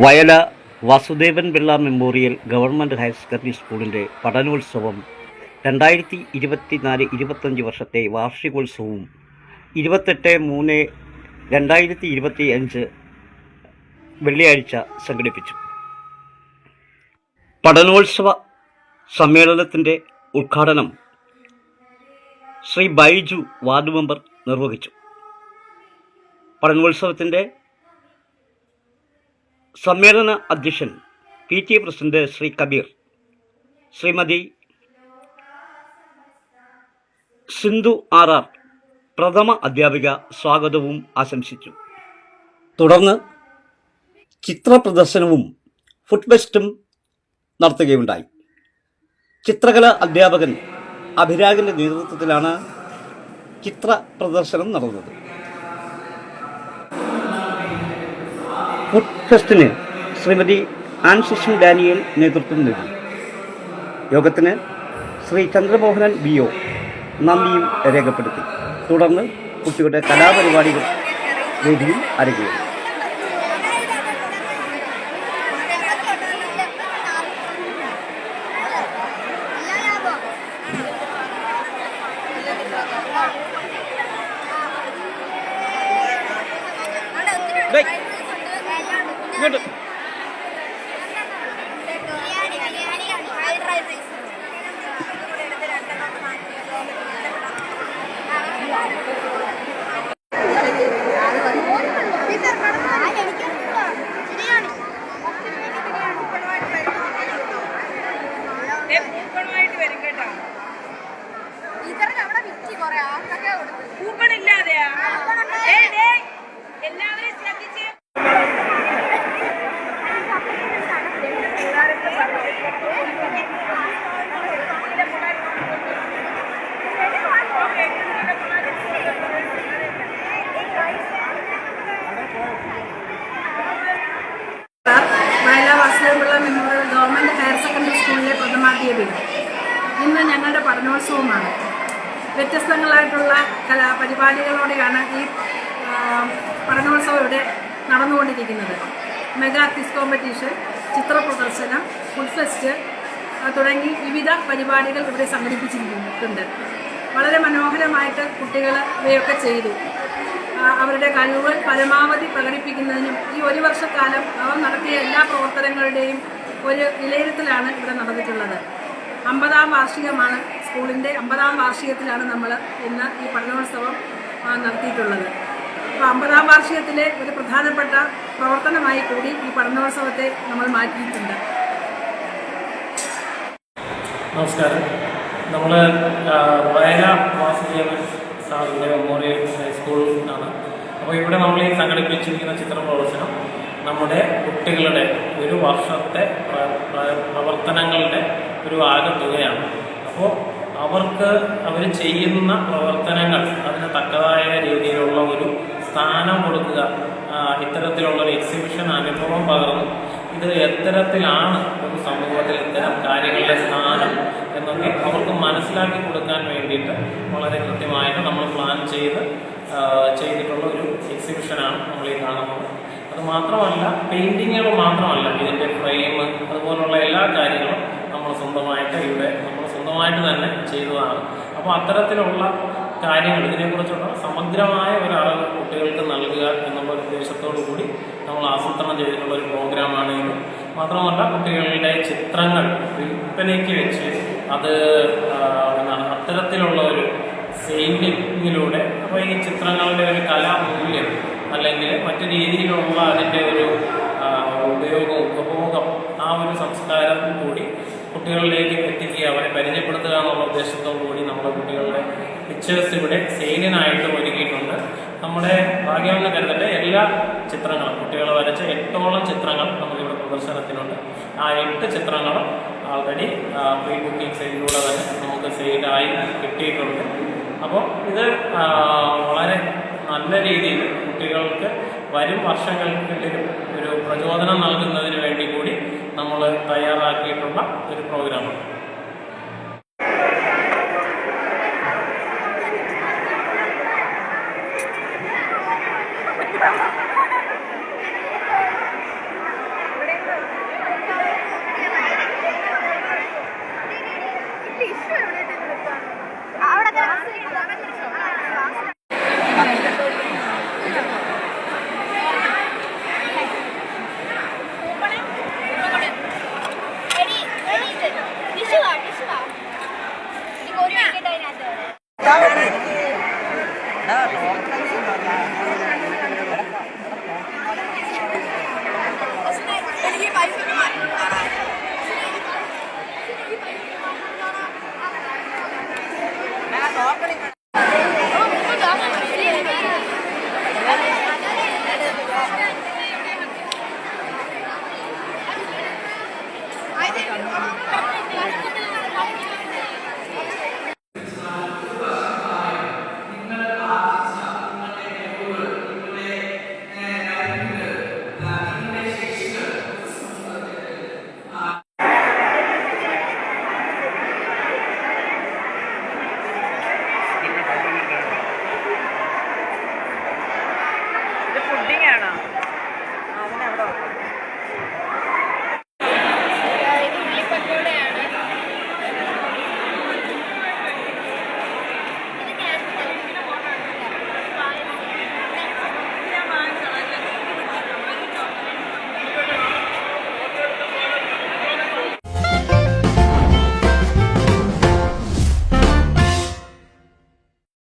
വയല Vasudevan Pillai memorial government higher secondary സ്കൂളിൻ്റെ പഠനോത്സവം 2024-25 വർഷത്തെ വാർഷികോത്സവവും 28/3/2025 വെള്ളിയാഴ്ച സംഘടിപ്പിച്ചു. പഠനോത്സവ സമ്മേളനത്തിൻ്റെ ഉദ്ഘാടനം ശ്രീ ബൈജു വാർഡ് മെമ്പർ നിർവഹിച്ചു. പഠനോത്സവത്തിൻ്റെ സമ്മേളന അധ്യക്ഷൻ PTA president Shri Kabeer, Shrimati Sindhu RR പ്രഥമ അധ്യാപിക സ്വാഗതവും ആശംസിച്ചു. തുടർന്ന് ചിത്ര പ്രദർശനവും ഫുഡ് ഫെസ്റ്റും നടത്തുകയുണ്ടായി. ചിത്രകലാ അധ്യാപകൻ അഭിരാഗിൻ്റെ നേതൃത്വത്തിലാണ് ചിത്ര പ്രദർശനം നടന്നത്. ഫുഡ് ഫെസ്റ്റിന് ശ്രീമതി ആൻസിഷൻ ഡാനിയേൽ നേതൃത്വം നൽകി. യോഗത്തിന് ശ്രീ ചന്ദ്രമോഹനൻ BO നന്ദിയും രേഖപ്പെടുത്തി. തുടർന്ന് കുട്ടികളുടെ കലാപരിപാടികൾ വേദിയിൽ അരങ്ങേറി. Vayala Vasudevan Pillai memorial government higher secondary സ്കൂളിലെ പ്രഥമാധ്യാപിക. ഇന്ന് ഞങ്ങളുടെ പഠനോത്സവമാണ്. വ്യത്യസ്തങ്ങളായിട്ടുള്ള പരിപാടികളോടെയാണ് ഈ പഠനോത്സവം ഇവിടെ നടന്നുകൊണ്ടിരിക്കുന്നത്. മെഗാ ക്വിസ് കോമ്പറ്റീഷൻ, ചിത്ര പ്രദർശനം, ഫുഡ് ഫെസ്റ്റ് തുടങ്ങി വിവിധ പരിപാടികൾ ഇവിടെ സംഘടിപ്പിച്ചിട്ടുണ്ട്. വളരെ മനോഹരമായിട്ട് കുട്ടികൾ ഇവയൊക്കെ ചെയ്തു. അവരുടെ കഴിവുകൾ പരമാവധി പ്രകടിപ്പിക്കുന്നതിനും ഈ ഒരു വർഷക്കാലം അവർ നടത്തിയ എല്ലാ പ്രവർത്തനങ്ങളുടെയും ഒരു വിലയിരുത്തലാണ് ഇവിടെ നടന്നിട്ടുള്ളത്. 50-ാം വാർഷികമാണ് സ്കൂളിൻ്റെ 50-ാം വാർഷികത്തിലാണ് നമ്മൾ ഇന്ന് ഈ പഠനോത്സവം നടത്തിയിട്ടുള്ളത്. അപ്പോൾ 50-ാം വാർഷികത്തിലെ ഒരു പ്രധാനപ്പെട്ട പ്രവർത്തനമായി കൂടി ഈ പഠനോത്സവത്തെ നമ്മൾ മാറ്റിയിട്ടുണ്ട്. നമസ്കാരം. നമ്മൾ വയല വാസുദേവൻ സാറിൻ്റെ മെമ്മോറിയൽ ഹൈസ്കൂളിലാണ്. അപ്പോൾ ഇവിടെ നമ്മൾ ഈ സംഘടിപ്പിച്ചിരിക്കുന്ന ചിത്ര പ്രദർശനം നമ്മുടെ കുട്ടികളുടെ ഒരു വർഷത്തെ പ്രവർത്തനങ്ങളുടെ ഒരു ആകെത്തുകയാണ്. അപ്പോൾ അവർക്ക് അവർ ചെയ്യുന്ന പ്രവർത്തനങ്ങൾ അതിന് തക്കതായ രീതിയിലുള്ള ഒരു സ്ഥാനം കൊടുക്കുക, ഇത്തരത്തിലുള്ളൊരു എക്സിബിഷൻ അനുഭവം പകർന്നു ഇത് എത്തരത്തിലാണ് ഒരു സമൂഹത്തിൽ ഇത്തരം കാര്യങ്ങളുടെ സ്ഥാനം എന്നൊക്കെ അവർക്ക് മനസ്സിലാക്കി കൊടുക്കാൻ വേണ്ടിയിട്ട് വളരെ കൃത്യമായിട്ട് നമ്മൾ പ്ലാൻ ചെയ്തിട്ടുള്ള ഒരു എക്സിബിഷനാണ് നമ്മൾ ഈ കാണുന്നത്. അത് മാത്രമല്ല, പെയിൻറ്റിങ്ങുകൾ മാത്രമല്ല, ഇതിൻ്റെ ഫ്രെയിം അതുപോലുള്ള എല്ലാ കാര്യങ്ങളും നമ്മൾ സ്വന്തമായിട്ട് തന്നെ ചെയ്തതാണ്. അപ്പോൾ അത്തരത്തിലുള്ള കാര്യങ്ങൾ, ഇതിനെക്കുറിച്ചുള്ള സമഗ്രമായ ഒരറിവ് കുട്ടികൾക്ക് നൽകുക എന്നുള്ള ഉദ്ദേശത്തോടു കൂടി നമ്മൾ ആസൂത്രണം ചെയ്തിട്ടുള്ള ഒരു പ്രോഗ്രാമാണ് ഇത്. മാത്രമല്ല, കുട്ടികളുടെ ചിത്രങ്ങൾ വിൽപ്പനയ്ക്ക് വെച്ച് അത് അത്തരത്തിലുള്ള ഒരു സെയിലിങ്ങിലൂടെ, അപ്പോൾ ഈ ചിത്രങ്ങളുടെ ഒരു കലാമൂല്യം അല്ലെങ്കിൽ മറ്റു രീതിയിലുള്ള അതിൻ്റെ ഒരു ഉപഭോഗം, ആ ഒരു സംസ്കാരം കൂടി കുട്ടികളിലേക്ക് എത്തിക്കുക, അവരെ പരിചയപ്പെടുത്തുക എന്നുള്ള ഉദ്ദേശത്തോടു കൂടി നമ്മുടെ കുട്ടികളുടെ പിക്ചേഴ്സ് ഇവിടെ സെയിലിനായിട്ട് ഒരുക്കിയിട്ടുണ്ട്. നമ്മുടെ ഭാഗ്യമെന്ന് കരുതട്ടെ, എല്ലാ ചിത്രങ്ങളും കുട്ടികൾ വരച്ച 8ഓളം ചിത്രങ്ങൾ നമുക്കിവിടെ പ്രദർശനത്തിനുണ്ട്. ആ 8 ചിത്രങ്ങളും ആൾറെഡി പ്രീ ബുക്കിംഗ് സെയിലിലൂടെ തന്നെ നമുക്ക് സെയിലായി കിട്ടിയിട്ടുണ്ട്. അപ്പോൾ ഇത് വളരെ നല്ല രീതിയിൽ കുട്ടികൾക്ക് വരും വർഷങ്ങളിലും ഒരു പ്രചോദനം നൽകുന്നതിന് വേണ്ടി കൂടി നമ്മൾ തയ്യാറാക്കിയിട്ടുള്ള ഒരു പ്രോഗ്രാമാണ്.